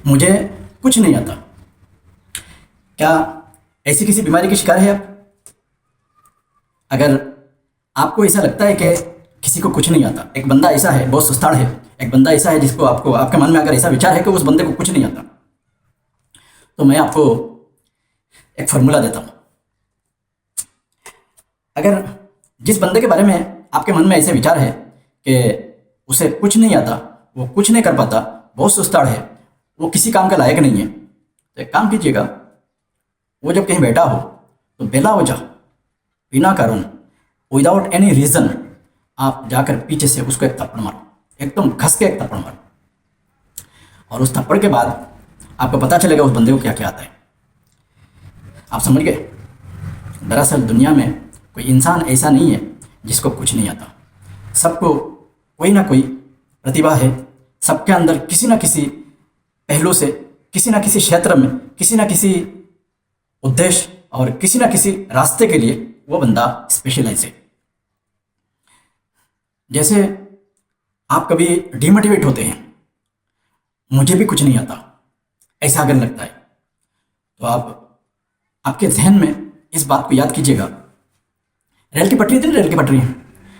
मुझे कुछ नहीं आता। क्या ऐसी किसी बीमारी की शिकार है आप? अगर आपको ऐसा लगता है कि किसी को कुछ नहीं आता, एक बंदा ऐसा है बहुत सुस्ताड़ है, एक बंदा ऐसा है जिसको आपको आपके मन में अगर ऐसा विचार है कि उस बंदे को कुछ नहीं आता, तो मैं आपको एक फार्मूला देता हूँ। अगर जिस बंदे के बारे में आपके मन में ऐसे विचार है कि उसे कुछ नहीं आता, वो कुछ नहीं कर पाता, बहुत सुस्ताड़ है, वो किसी काम का लायक नहीं है, तो एक काम कीजिएगा, वो जब कहीं बैठा हो तो बेला हो जा, बिना कारण, विदाउट एनी रीज़न आप जाकर पीछे से उसको एक थप्पड़ मारो, एकदम घस के एक थप्पड़ मारो, और उस थप्पड़ के बाद आपको पता चलेगा उस बंदे को क्या क्या आता है। आप समझ गए? दरअसल दुनिया में कोई इंसान ऐसा नहीं है जिसको कुछ नहीं आता। सबको कोई ना कोई प्रतिभा है, सबके अंदर किसी ना किसी पहलू से, किसी ना किसी क्षेत्र में, किसी ना किसी उद्देश्य और किसी ना किसी रास्ते के लिए वो बंदा स्पेशलाइज है। जैसे आप कभी डिमोटिवेट होते हैं, मुझे भी कुछ नहीं आता ऐसा अगर लगता है, तो आप आपके जहन में इस बात को याद कीजिएगा, रेल की पटरी थी ना, रेल की पटरी,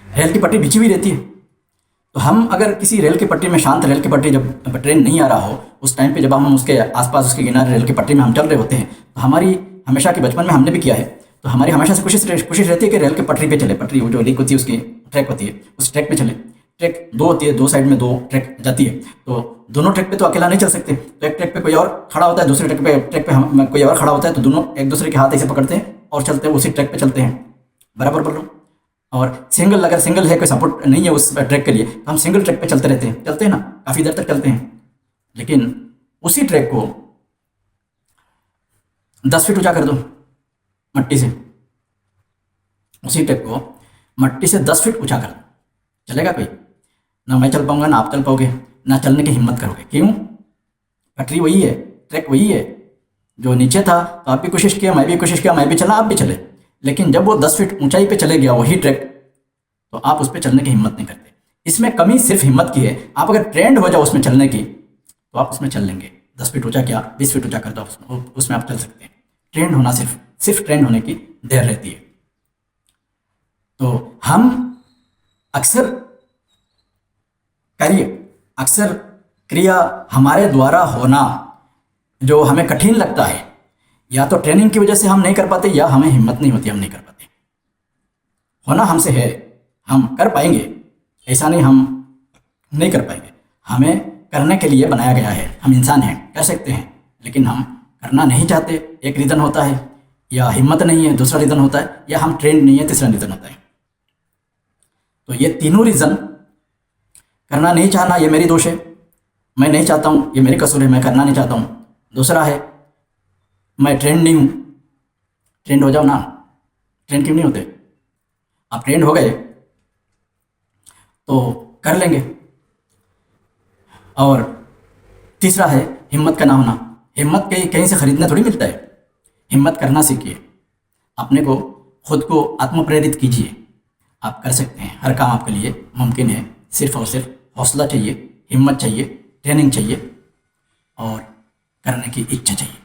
रेल की पटरी बिछी हुई रहती है, तो हम अगर किसी रेल की पटरी में, शांत रेल की पटरी, जब ट्रेन नहीं आ रहा हो उस टाइम पे, जब हम उसके आसपास उसके किनारे रेल की पटरी में हम चल रहे होते हैं, तो हमारी हमेशा के बचपन में हमने भी किया है, तो हमारी हमेशा से कोशिश रहती है कि रेल की पटरी पे चले, पटरी वो जो रेल होती है उसकी ट्रैक होती है, उस ट्रैक पे चले। ट्रैक दो होती है, दो साइड में दो ट्रैक जाती है, तो दोनों ट्रैक पे तो अकेला नहीं चल सकते, तो एक ट्रैक पे कोई और खड़ा होता है, दूसरे ट्रैक पे हम कोई और खड़ा होता है, तो दोनों एक दूसरे के हाथ ऐसे पकड़ते हैं और चलते हैं, उसी ट्रैक पे चलते हैं। बराबर बोल रहा हूँ? और सिंगल, अगर सिंगल है, कोई सपोर्ट नहीं है उस ट्रैक के लिए, तो हम सिंगल ट्रैक पे चलते रहते हैं, चलते हैं ना, काफ़ी देर तक चलते हैं। लेकिन उसी ट्रैक को 10 फीट ऊंचा कर दो मट्टी से, उसी ट्रैक को मट्टी से 10 फीट ऊंचा कर दो, चलेगा कोई? ना मैं चल पाऊंगा, ना आप चल पाओगे, ना चलने की हिम्मत करोगे। क्यों? पटरी वही है, ट्रैक वही है, जो नीचे था तो आप भी कोशिश किया, मैं भी कोशिश किया, मैं भी चला, आप भी चले, लेकिन जब वो 10 फीट ऊंचाई पे चले गया वही ट्रैक, तो आप उस पर चलने की हिम्मत नहीं करते। इसमें कमी सिर्फ हिम्मत की है। आप अगर ट्रेंड हो जाओ उसमें चलने की, तो आप उसमें चल लेंगे। 10 फीट ऊंचा क्या, 20 फीट ऊंचा कर दो, उसमें आप चल सकते हैं। ट्रेंड होना, सिर्फ ट्रेंड होने की देर रहती है। तो हम अक्सर अक्सर क्रिया हमारे द्वारा होना जो हमें कठिन लगता है, या तो ट्रेनिंग की वजह से हम नहीं कर पाते, या हमें हिम्मत नहीं होती, हम नहीं कर पाते। होना हमसे है, हम कर पाएंगे, ऐसा नहीं हम नहीं कर पाएंगे, हमें करने के लिए बनाया गया है। हम इंसान हैं, कर सकते हैं, लेकिन हम करना नहीं चाहते। एक रीज़न होता है, या हिम्मत नहीं है, दूसरा रीज़न होता है, या हम ट्रेंड नहीं है, तीसरा रीज़न होता है। तो ये तीनों रीज़न, करना नहीं चाहना ये मेरी दोष है, मैं नहीं चाहता हूँ, ये मेरी कसूर है, मैं करना नहीं चाहता हूँ। दूसरा है मैं ट्रेंड नहीं हूँ। ट्रेंड हो जाओ ना, ट्रेंड क्यों नहीं होते? आप ट्रेंड हो गए तो कर लेंगे। और तीसरा है हिम्मत का ना होना। हिम्मत कहीं से खरीदना थोड़ी मिलता है। हिम्मत करना सीखिए, अपने को, खुद को आत्मप्रेरित कीजिए। आप कर सकते हैं, हर काम आपके लिए मुमकिन है। सिर्फ और सिर्फ हौसला चाहिए, हिम्मत चाहिए, ट्रेनिंग चाहिए और करने की इच्छा चाहिए।